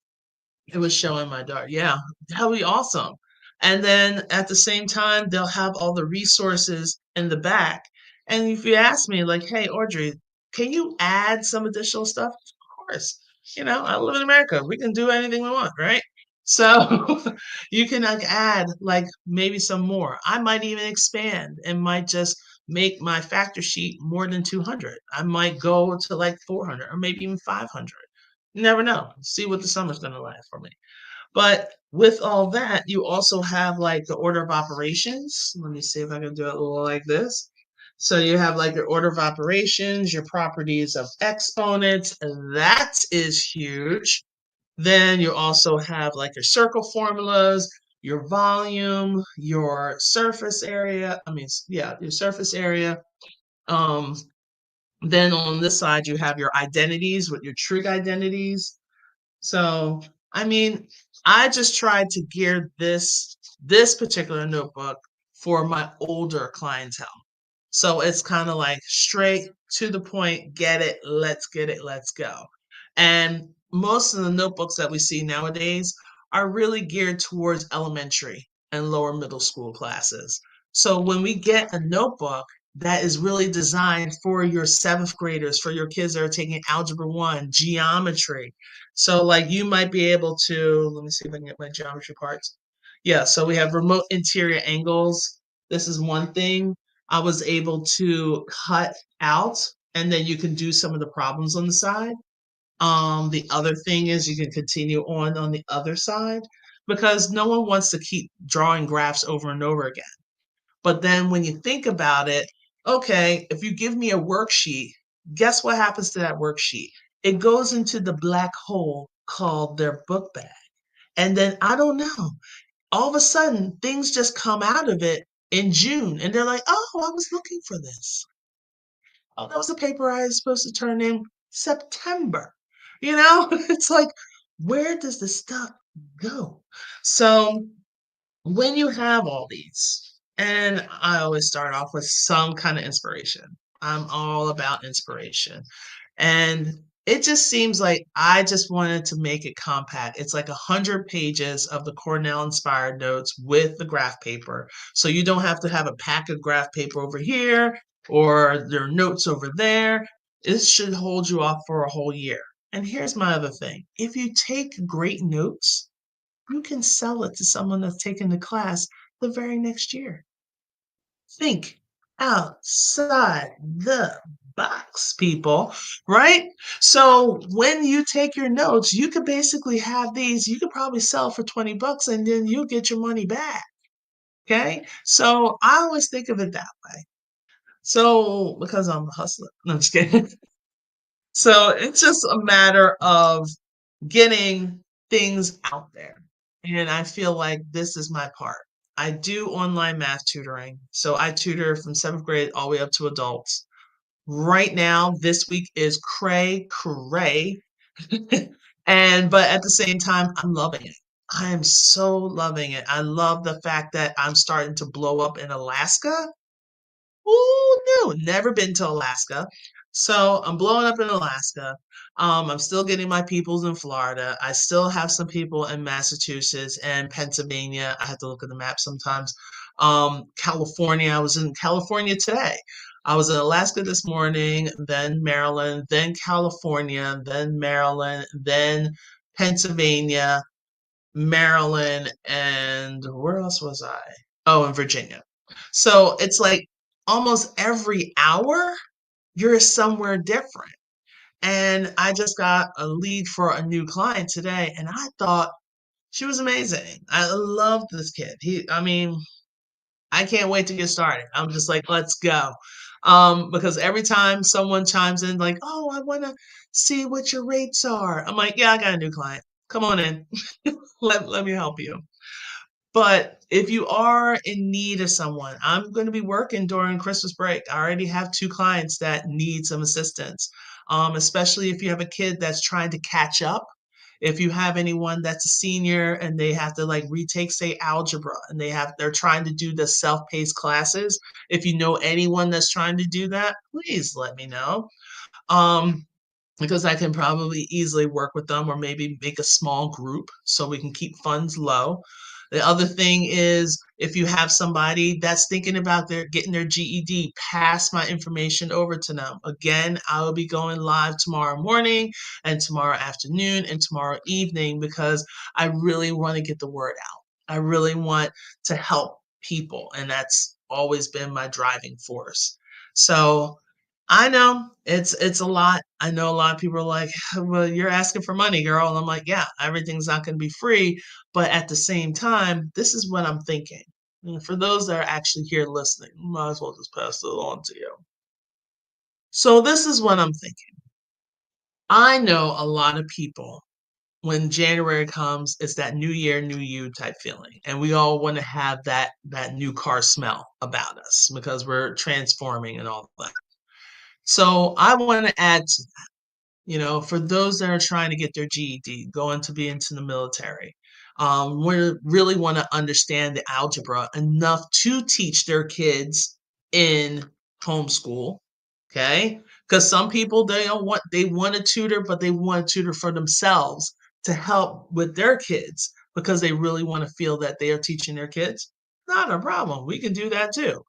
It was showing my daughter. Yeah, that'll be awesome. And then at the same time, they'll have all the resources in the back. And if you ask me, like, hey, Audrey, can you add some additional stuff? Of course. I live in America. We can do anything we want, right? So you can like add like maybe some more. I might even expand and might just make my factor sheet more than 200. I might go to like 400 or maybe even 500. You never know. See what the summer's gonna last for me. But with all that, you also have like the order of operations. Let me see if I can do it a little like this. So you have like your order of operations, your properties of exponents. That is huge. Then you also have like your circle formulas, your volume, your surface area. Yeah, your surface area. Um, then on this side, you have your identities with your trig identities. So, I mean, I just tried to gear this particular notebook for my older clientele. So it's kind of like straight to the point, get it, let's go. And most of the notebooks that we see nowadays are really geared towards elementary and lower middle school classes. So when we get a notebook that is really designed for your seventh graders, for your kids that are taking Algebra 1, geometry. So, like, you might be able to, let me see if I can get my geometry parts. Yeah, so we have remote interior angles. This is one thing I was able to cut out, and then you can do some of the problems on the side. The other thing is you can continue on the other side because no one wants to keep drawing graphs over and over again. But then when you think about it, okay, if you give me a worksheet, guess what happens to that worksheet? It goes into the black hole called their book bag. And then I don't know, all of a sudden things just come out of it in June and they're like, oh, I was looking for this. Oh, that was a paper I was supposed to turn in September. It's like, where does the stuff go? So when you have all these, And I always start off with some kind of inspiration. I'm all about inspiration. And it just seems like I just wanted to make it compact. It's like 100 pages of the Cornell inspired notes with the graph paper. So you don't have to have a pack of graph paper over here or their notes over there. It should hold you off for a whole year. And here's my other thing. If you take great notes, you can sell it to someone that's taking the class the very next year. Think outside the box, people, right? So when you take your notes, you could basically have these, you could probably sell for 20 bucks and then you'll get your money back. Okay. So I always think of it that way. So because I'm a hustler, no, I'm just kidding. So it's just a matter of getting things out there. And I feel like this is my part. I do online math tutoring. So I tutor from seventh grade all the way up to adults. Right now, this week is cray cray. And but at the same time, I'm loving it. I am so loving it. I love the fact that I'm starting to blow up in Alaska. Oh no, never been to Alaska. So I'm blowing up in Alaska. I'm still getting my peoples in Florida. I still have some people in Massachusetts and Pennsylvania. I have to look at the map sometimes. California. I was in California today. I was in Alaska this morning, then Maryland, then California, then Maryland, then Pennsylvania, Maryland, and where else was I? Oh, in Virginia. So it's like almost every hour you're somewhere different. And I just got a lead for a new client today, and I thought she was amazing. I love this kid. I mean, I can't wait to get started. I'm just like, let's go. Because every time someone chimes in, like, oh, I want to see what your rates are. I'm like, yeah, I got a new client. Come on in. Let me help you. But if you are in need of someone, I'm going to be working during Christmas break. I already have 2 clients that need some assistance, especially if you have a kid that's trying to catch up. If you have anyone that's a senior and they have to like retake, say, algebra, and they're trying to do the self-paced classes. If you know anyone that's trying to do that, please let me know. Um, because I can probably easily work with them or maybe make a small group so we can keep funds low. The other thing is if you have somebody that's thinking about their getting their GED, pass my information over to them. Again, I will be going live tomorrow morning and tomorrow afternoon and tomorrow evening because I really want to get the word out. I really want to help people, and that's always been my driving force. So I know it's a lot. I know a lot of people are like, "Well, you're asking for money, girl." And I'm like, "Yeah, everything's not going to be free, but at the same time, this is what I'm thinking." And for those that are actually here listening, might as well just pass it on to you. So this is what I'm thinking. I know a lot of people when January comes, it's that new year, new you type feeling. And we all want to have that new car smell about us because we're transforming and all that. So I want to add to for those that are trying to get their GED, going to be into the military, we really want to understand the algebra enough to teach their kids in homeschool. Okay, because some people they want a tutor, but they want a tutor for themselves to help with their kids because they really want to feel that they are teaching their kids. Not a problem. We can do that too,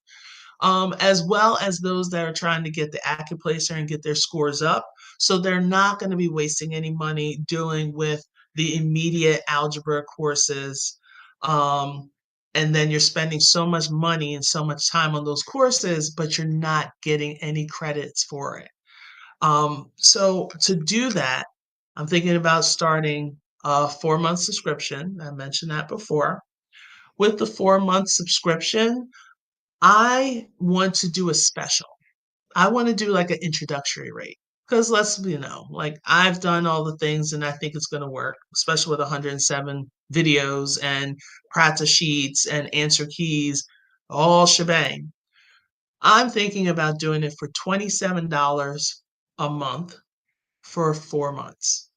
as well as those that are trying to get the Accuplacer and get their scores up. So they're not going to be wasting any money dealing with the immediate algebra courses. Um, and then you're spending so much money and so much time on those courses, but you're not getting any credits for it. So to do that, I'm thinking about starting a 4-month subscription. I mentioned that before. With the 4-month subscription, I want to do a special. I want to do like an introductory rate. Because like I've done all the things and I think it's going to work, especially with 107 videos and practice sheets and answer keys, all shebang. I'm thinking about doing it for $27 a month for 4 months.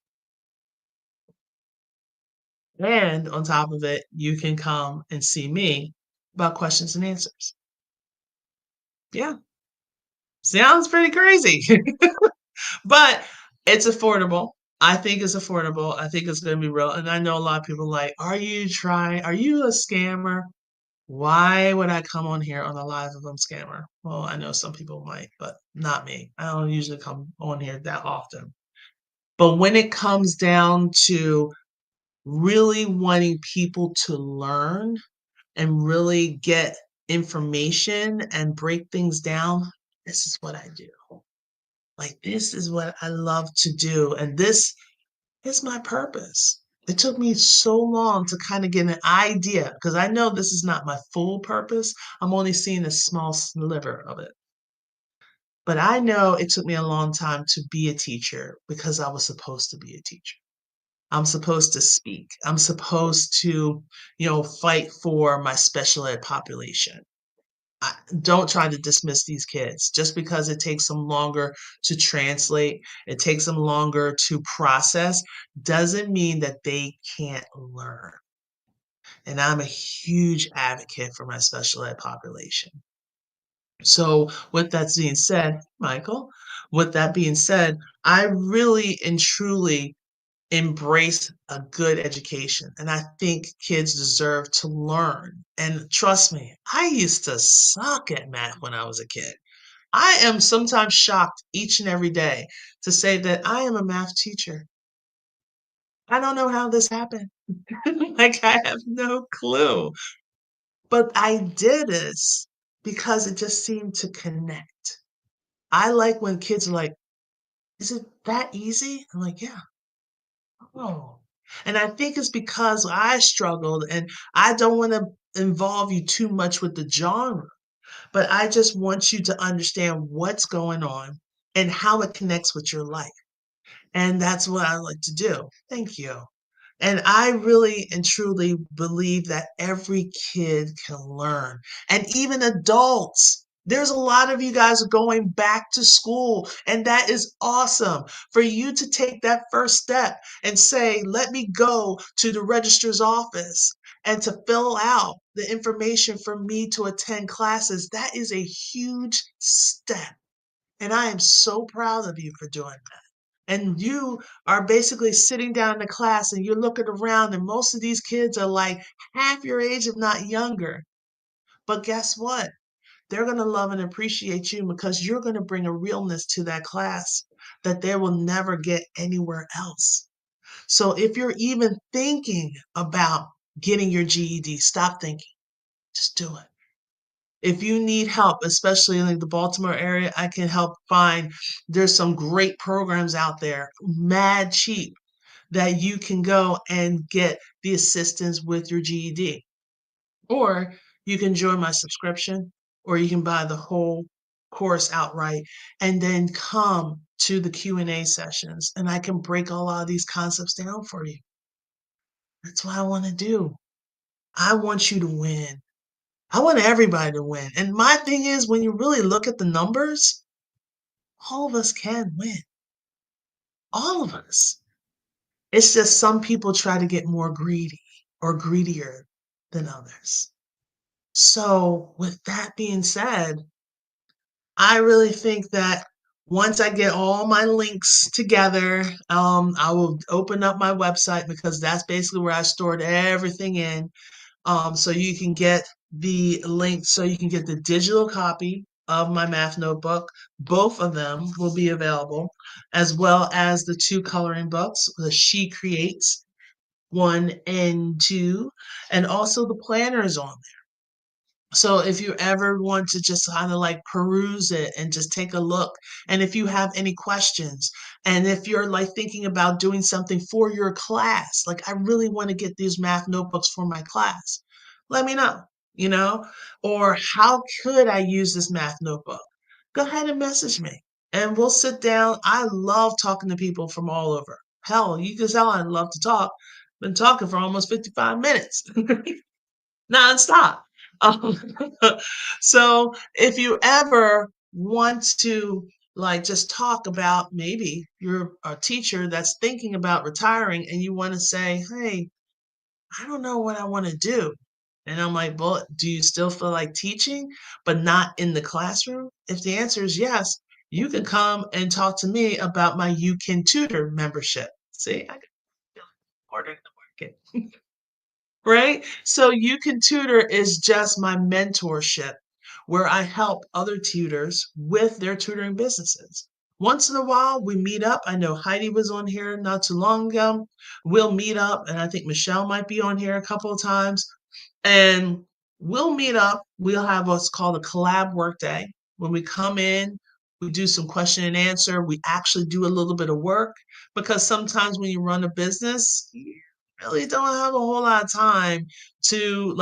And on top of it, you can come and see me about questions and answers. Yeah, sounds pretty crazy, but it's affordable. I think it's affordable. I think it's gonna be real, and I know a lot of people like, Are you a scammer? Why would I come on here on a live if I'm scammer?" Well, I know some people might, but not me. I don't usually come on here that often. But when it comes down to really wanting people to learn and really get information and break things down, this is what I do. Like, this is what I love to do, and this is my purpose. It took me so long to kind of get an idea because I know this is not my full purpose. I'm only seeing a small sliver of it. But I know it took me a long time to be a teacher because I was supposed to be a teacher. I'm supposed to speak. I'm supposed to, fight for my special ed population. Don't try to dismiss these kids just because it takes them longer to translate, it takes them longer to process, doesn't mean that they can't learn. And I'm a huge advocate for my special ed population. So, with that being said, Michael, with that being said, I really and truly embrace a good education. And I think kids deserve to learn. And trust me, I used to suck at math when I was a kid. I am sometimes shocked each and every day to say that I am a math teacher. I don't know how this happened. Like, I have no clue. But I did this because it just seemed to connect. I like when kids are like, is it that easy? I'm like, yeah. Oh. And I think it's because I struggled and I don't want to involve you too much with the genre, but I just want you to understand what's going on and how it connects with your life. And that's what I like to do. Thank you. And I really and truly believe that every kid can learn, and even adults. There's a lot of you guys going back to school, and that is awesome for you to take that first step and say, let me go to the registrar's office and to fill out the information for me to attend classes. That is a huge step. And I am so proud of you for doing that. And you are basically sitting down in the class and you're looking around, and most of these kids are like half your age, if not younger. But guess what? They're going to love and appreciate you because you're going to bring a realness to that class that they will never get anywhere else. So if you're even thinking about getting your GED, stop thinking. Just do it. If you need help, especially in like the Baltimore area, I can help find. There's some great programs out there, mad cheap, that you can go and get the assistance with your GED. Or you can join my subscription, or you can buy the whole course outright and then come to the Q&A sessions and I can break a lot of these concepts down for you. That's what I want to do. I want you to win. I want everybody to win. And my thing is, when you really look at the numbers, all of us can win. All of us. It's just some people try to get more greedy or greedier than others. So, with that being said, I really think that once I get all my links together, I will open up my website because that's basically where I stored everything in. So you can get the link, so you can get the digital copy of my math notebook. Both of them will be available, as well as the two coloring books, the She Creates 1 and 2, and also the planners on so if you ever want to just kind of like peruse it and just take a look, and if you have any questions, and if you're like thinking about doing something for your class, like I really want to get these math notebooks for my class, let me know, you know, or how could I use this math notebook? Go ahead and message me and we'll sit down. I love talking to people from all over. Hell, you can tell I love to talk. Been talking for almost 55 minutes. Nonstop. Um, so if you ever want to like just talk about maybe you're a teacher that's thinking about retiring and you want to say, hey, I don't know what I want to do. And I'm like, well, do you still feel like teaching, but not in the classroom? If the answer is yes, you can come and talk to me about my You Can Tutor membership. See, I can order the market. Right? So You Can Tutor is just my mentorship where I help other tutors with their tutoring businesses. Once in a while, we meet up. I know Heidi was on here not too long ago. We'll meet up, and I think Michelle might be on here a couple of times. And we'll meet up. We'll have what's called a collab workday. When we come in, we do some question and answer. We actually do a little bit of work because sometimes when you run a business, you really don't have a whole lot of time to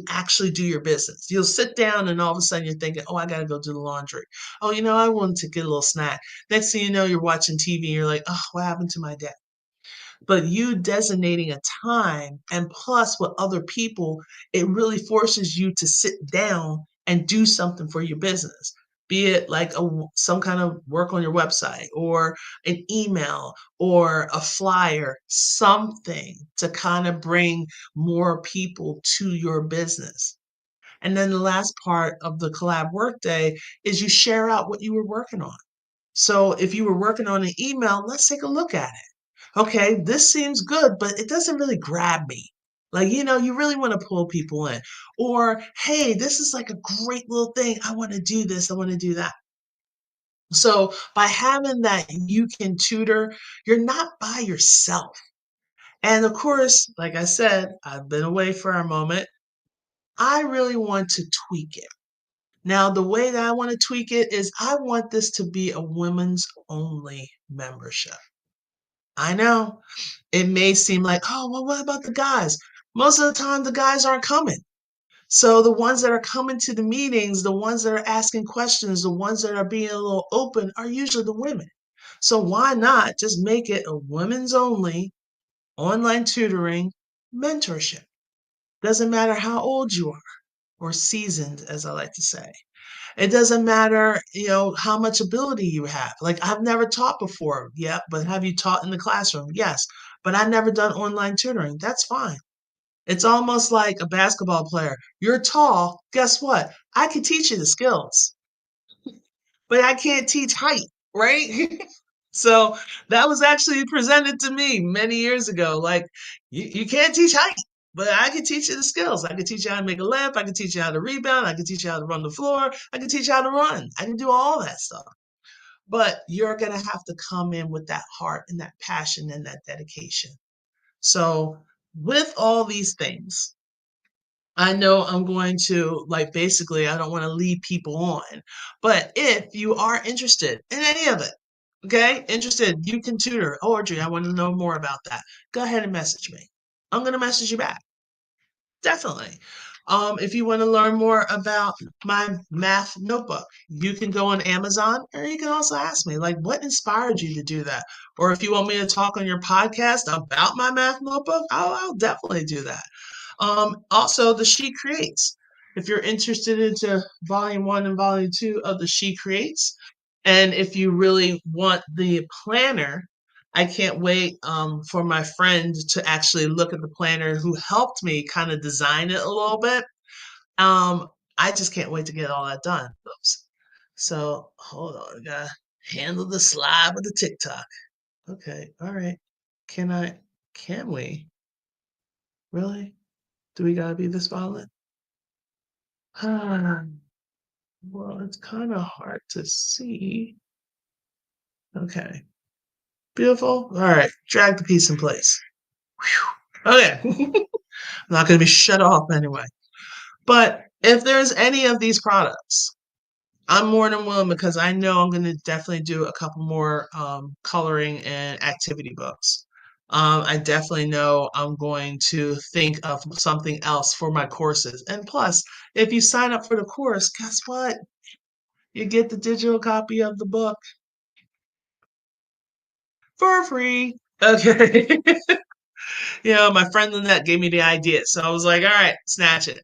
actually do your business. You'll sit down and all of a sudden you're thinking, oh, I gotta go do the laundry. Oh, I wanted to get a little snack. Next thing you know, you're watching TV and you're like, oh, what happened to my day? But you designating a time and plus with other people, it really forces you to sit down and do something for your business. Be it like some kind of work on your website or an email or a flyer, something to kind of bring more people to your business. And then the last part of the collab workday is you share out what you were working on. So if you were working on an email, let's take a look at it. Okay, this seems good, but it doesn't really grab me. Like, you really want to pull people in. Or, hey, this is like a great little thing. I want to do this. I want to do that. So by having that You Can Tutor, you're not by yourself. And of course, like I said, I've been away for a moment. I really want to tweak it. Now, the way that I want to tweak it is I want this to be a women's only membership. I know it may seem like, oh, well, what about the guys? Most of the time, the guys aren't coming. So the ones that are coming to the meetings, the ones that are asking questions, the ones that are being a little open are usually the women. So why not just make it a women's only online tutoring mentorship? Doesn't matter how old you are or seasoned, as I like to say. It doesn't matter, how much ability you have. Like I've never taught before, yeah, but have you taught in the classroom? Yes, but I've never done online tutoring. That's fine. It's almost like a basketball player. You're tall. Guess what? I can teach you the skills, but I can't teach height, right? So that was actually presented to me many years ago. Like, you can't teach height, but I can teach you the skills. I can teach you how to make a layup. I can teach you how to rebound. I can teach you how to run the floor. I can teach you how to run. I can do all that stuff. But you're going to have to come in with that heart and that passion and that dedication. So, with all these things, I know I'm going to, like, basically, I don't want to lead people on. But if you are interested in any of it, okay, interested, You Can Tutor, Audrey, I want to know more about that. Go ahead and message me. I'm going to message you back. Definitely. If you want to learn more about my math notebook, you can go on Amazon or you can also ask me, like, what inspired you to do that? Or if you want me to talk on your podcast about my math notebook, I'll definitely do that. Also, the She Creates. If you're interested into volume one and volume two of the She Creates, and if you really want the planner, I can't wait for my friend to actually look at the planner who helped me kind of design it a little bit. Um, I just can't wait to get all that done. Oops. So hold on, I gotta handle the slide with the TikTok. Okay, all right. Can we? Really? Do we gotta be this violent? Ah, well, it's kind of hard to see. Okay. Beautiful. All right. Drag the piece in place. Whew. Okay. I'm not going to be shut off anyway. But if there's any of these products, I'm more than willing because I know I'm going to definitely do a couple more coloring and activity books. I definitely know I'm going to think of something else for my courses. And plus, if you sign up for the course, guess what? You get the digital copy of the book for free. Okay. My friend Lynette gave me the idea. So I was like, all right, snatch it.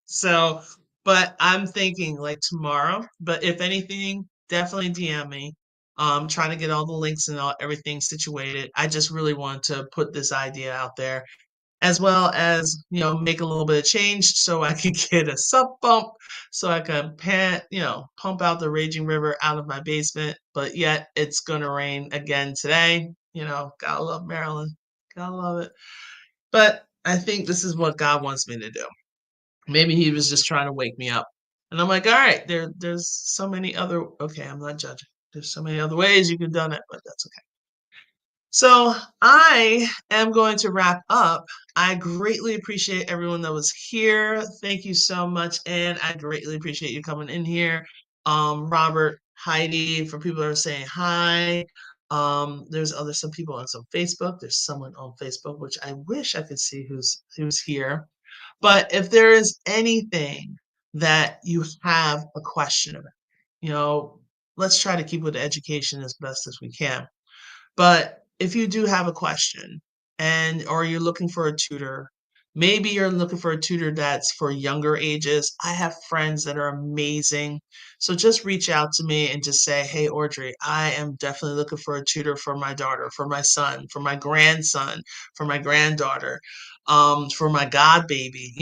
So, but I'm thinking like tomorrow. But if anything, definitely DM me. Trying to get all the links and everything situated. I just really want to put this idea out there as well as, make a little bit of change so I can get a sump pump so I can pump out the raging river out of my basement. But yet it's gonna rain again today. Gotta love Maryland. Gotta love it. But I think this is what God wants me to do. Maybe he was just trying to wake me up. And I'm like, all right, there's so many other okay, I'm not judging. There's so many other ways you could have done it, but that's okay. So I am going to wrap up. I greatly appreciate everyone that was here. Thank you so much. And I greatly appreciate you coming in here. Robert, Heidi, for people that are saying hi. There's some people on some Facebook. There's someone on Facebook, which I wish I could see who's here. But if there is anything that you have a question about, you know, let's try to keep with education as best as we can. But if you do have a question or you're looking for a tutor, maybe you're looking for a tutor that's for younger ages. I have friends that are amazing. So just reach out to me and just say, "Hey, Audrey, I am definitely looking for a tutor for my daughter, for my son, for my grandson, for my granddaughter, for my god baby."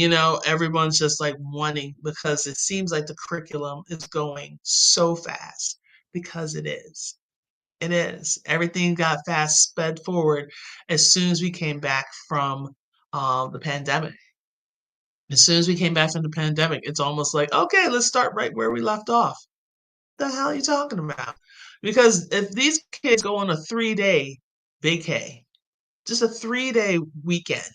Everyone's just like wanting because it seems like the curriculum is going so fast because it is. It is. Everything got fast sped forward as soon as we came back from the pandemic. As soon as we came back from the pandemic, it's almost like, okay, let's start right where we left off. The hell are you talking about? Because if these kids go on a 3-day vacay, just a 3-day weekend,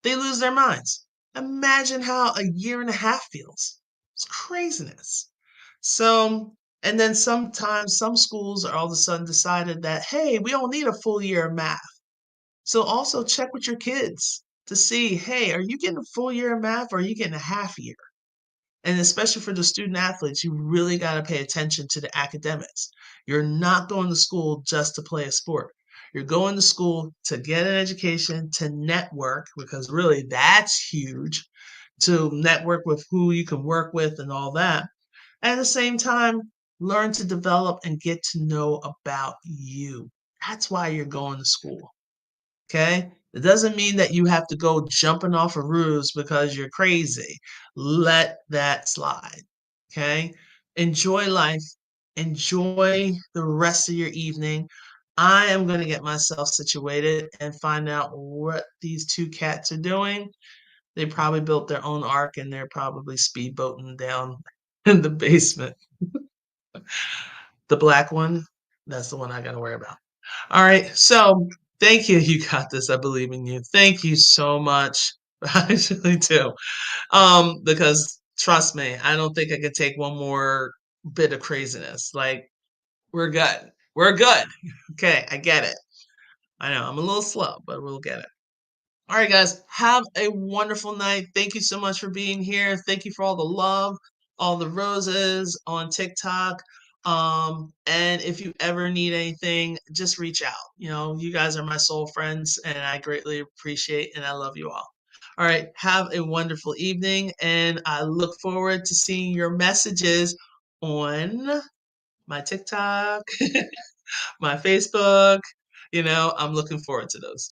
they lose their minds. Imagine how a year and a half feels. It's craziness. So, and then sometimes some schools are all of a sudden decided that, hey, we don't need a full year of math. So also check with your kids to see, hey, are you getting a full year of math or are you getting a half year? And especially for the student athletes, you really got to pay attention to the academics. You're not going to school just to play a sport. You're going to school to get an education, to network, because really that's huge, to network with who you can work with and all that. At the same time, learn to develop and get to know about you. That's why you're going to school. Okay? It doesn't mean that you have to go jumping off of roofs because you're crazy. Let that slide. Okay? Enjoy life. Enjoy the rest of your evening. I am going to get myself situated and find out what these two cats are doing. They probably built their own ark and they're probably speedboating down in the basement. The black one, that's the one I got to worry about. All right. So thank you. You got this. I believe in you. Thank you so much. I really do. Because trust me, I don't think I could take one more bit of craziness. Like, we're good. We're good. Okay, I get it. I know I'm a little slow, but we'll get it. All right, guys, have a wonderful night. Thank you so much for being here. Thank you for all the love, all the roses on TikTok. And if you ever need anything, just reach out. You guys are my soul friends, and I greatly appreciate and I love you all. All right, have a wonderful evening, and I look forward to seeing your messages on my TikTok, my Facebook. I'm looking forward to those.